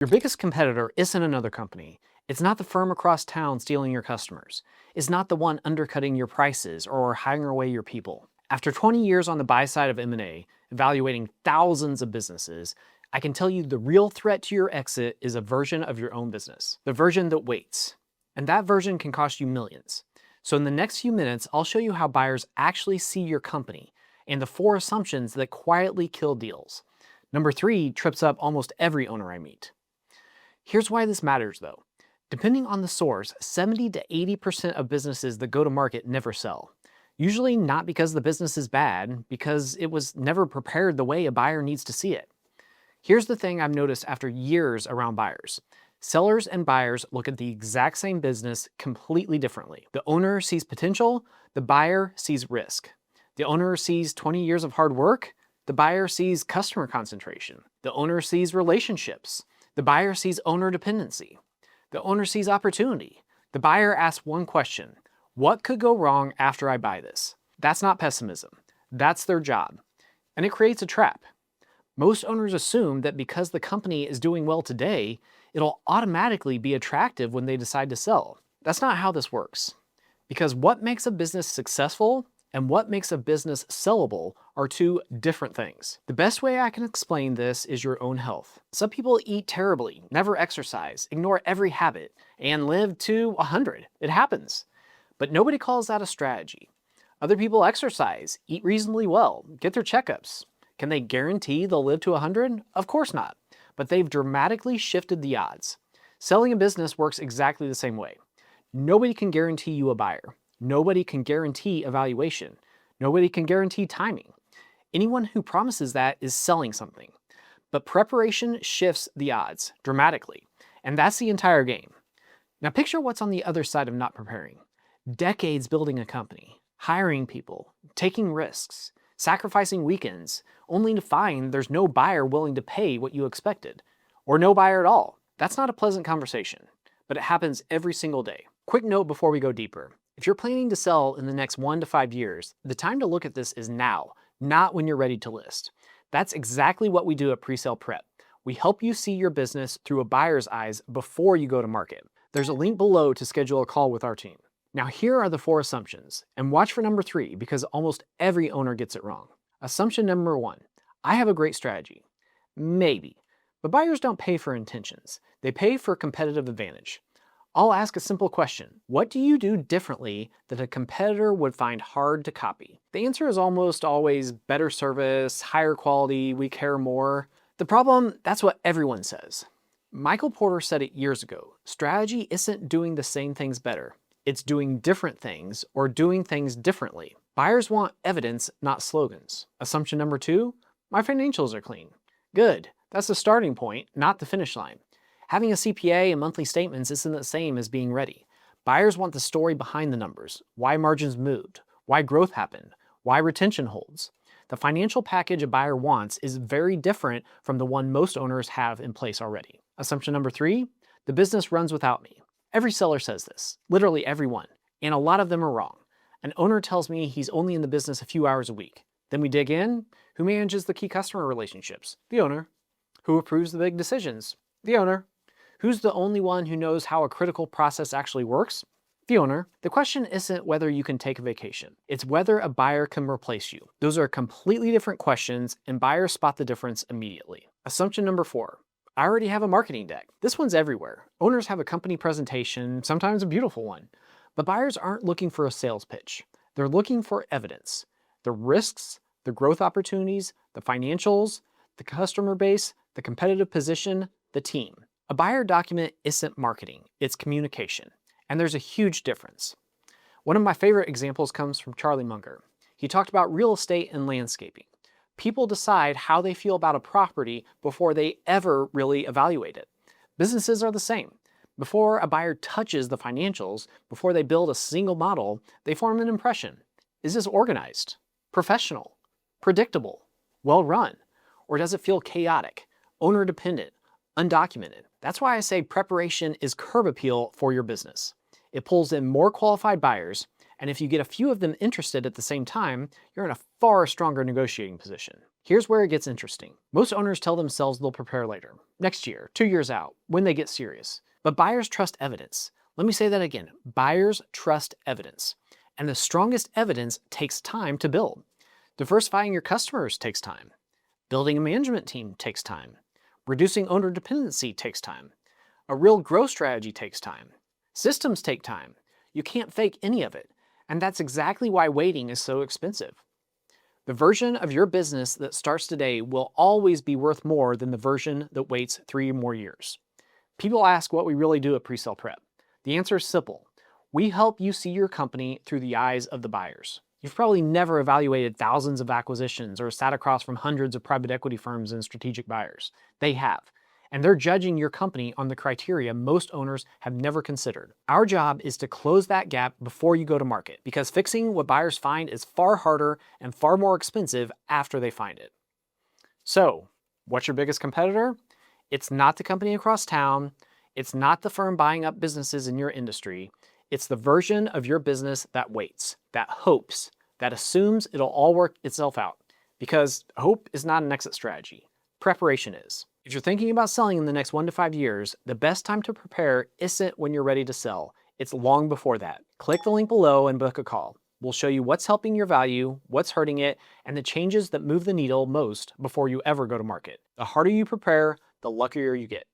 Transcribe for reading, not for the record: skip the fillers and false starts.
Your biggest competitor isn't another company. It's not the firm across town stealing your customers. It's not the one undercutting your prices or hiring away your people. After 20 years on the buy side of M&A, evaluating thousands of businesses, I can tell you the real threat to your exit is a version of your own business. The version that waits. And that version can cost you millions. So in the next few minutes, I'll show you how buyers actually see your company and the 4 assumptions that quietly kill deals. Number 3 trips up almost every owner I meet. Here's why this matters though. Depending on the source, 70 to 80% of businesses that go to market never sell. Usually not because the business is bad, because it was never prepared the way a buyer needs to see it. Here's the thing I've noticed after years around buyers. Sellers and buyers look at the exact same business completely differently. The owner sees potential, the buyer sees risk. The owner sees 20 years of hard work, the buyer sees customer concentration. The owner sees relationships. The buyer sees owner dependency. The owner sees opportunity. The buyer asks one question: what could go wrong after I buy this? That's not pessimism. That's their job. And it creates a trap. Most owners assume that because the company is doing well today, it'll automatically be attractive when they decide to sell. That's not how this works. Because what makes a business successful and what makes a business sellable are 2 different things. The best way I can explain this is your own health. Some people eat terribly, never exercise, ignore every habit, and live to 100. It happens. But nobody calls that a strategy. Other people exercise, eat reasonably well, get their checkups. Can they guarantee they'll live to 100? Of course not. But they've dramatically shifted the odds. Selling a business works exactly the same way. Nobody can guarantee you a buyer. Nobody can guarantee evaluation. Nobody can guarantee timing. Anyone who promises that is selling something. But preparation shifts the odds dramatically, and that's the entire game. Now picture what's on the other side of not preparing. Decades building a company, hiring people, taking risks, sacrificing weekends, only to find there's no buyer willing to pay what you expected, or no buyer at all. That's not a pleasant conversation, but it happens every single day. Quick note before we go deeper. If you're planning to sell in the next 1 to 5 years, the time to look at this is now, not when you're ready to list. That's exactly what we do at Presale Prep. We help you see your business through a buyer's eyes before you go to market. There's a link below to schedule a call with our team. Now here are the 4 assumptions, and watch for number 3 because almost every owner gets it wrong. Assumption number 1, I have a great strategy. Maybe, but buyers don't pay for intentions. They pay for competitive advantage. I'll ask a simple question. What do you do differently that a competitor would find hard to copy? The answer is almost always better service, higher quality, we care more. The problem, that's what everyone says. Michael Porter said it years ago. Strategy isn't doing the same things better. It's doing different things or doing things differently. Buyers want evidence, not slogans. Assumption number 2, my financials are clean. Good, that's the starting point, not the finish line. Having a CPA and monthly statements isn't the same as being ready. Buyers want the story behind the numbers, why margins moved, why growth happened, why retention holds. The financial package a buyer wants is very different from the one most owners have in place already. Assumption number 3, the business runs without me. Every seller says this, literally everyone, and a lot of them are wrong. An owner tells me he's only in the business a few hours a week. Then we dig in. Who manages the key customer relationships? The owner. Who approves the big decisions? The owner. Who's the only one who knows how a critical process actually works? The owner. The question isn't whether you can take a vacation. It's whether a buyer can replace you. Those are completely different questions, and buyers spot the difference immediately. Assumption number 4. I already have a marketing deck. This one's everywhere. Owners have a company presentation, sometimes a beautiful one. But buyers aren't looking for a sales pitch. They're looking for evidence. The risks, the growth opportunities, the financials, the customer base, the competitive position, the team. A buyer document isn't marketing, it's communication. And there's a huge difference. One of my favorite examples comes from Charlie Munger. He talked about real estate and landscaping. People decide how they feel about a property before they ever really evaluate it. Businesses are the same. Before a buyer touches the financials, before they build a single model, they form an impression. Is this organized, professional, predictable, well run? Or does it feel chaotic, owner dependent, undocumented? That's why I say preparation is curb appeal for your business. It pulls in more qualified buyers, and if you get a few of them interested at the same time, you're in a far stronger negotiating position. Here's where it gets interesting. Most owners tell themselves they'll prepare later, next year, 2 years out, when they get serious. But buyers trust evidence. Let me say that again. Buyers trust evidence. And the strongest evidence takes time to build. Diversifying your customers takes time. Building a management team takes time. Reducing owner dependency takes time. A real growth strategy takes time. Systems take time. You can't fake any of it. And that's exactly why waiting is so expensive. The version of your business that starts today will always be worth more than the version that waits 3 more years. People ask what we really do at Presale Prep. The answer is simple. We help you see your company through the eyes of the buyers. You've probably never evaluated thousands of acquisitions or sat across from hundreds of private equity firms and strategic buyers. They have. And they're judging your company on the criteria most owners have never considered. Our job is to close that gap before you go to market, because fixing what buyers find is far harder and far more expensive after they find it. So, what's your biggest competitor? It's not the company across town. It's not the firm buying up businesses in your industry. It's the version of your business that waits, that hopes, that assumes it'll all work itself out. Because hope is not an exit strategy. Preparation is. If you're thinking about selling in the next 1 to 5 years, the best time to prepare isn't when you're ready to sell. It's long before that. Click the link below and book a call. We'll show you what's helping your value, what's hurting it, and the changes that move the needle most before you ever go to market. The harder you prepare, the luckier you get.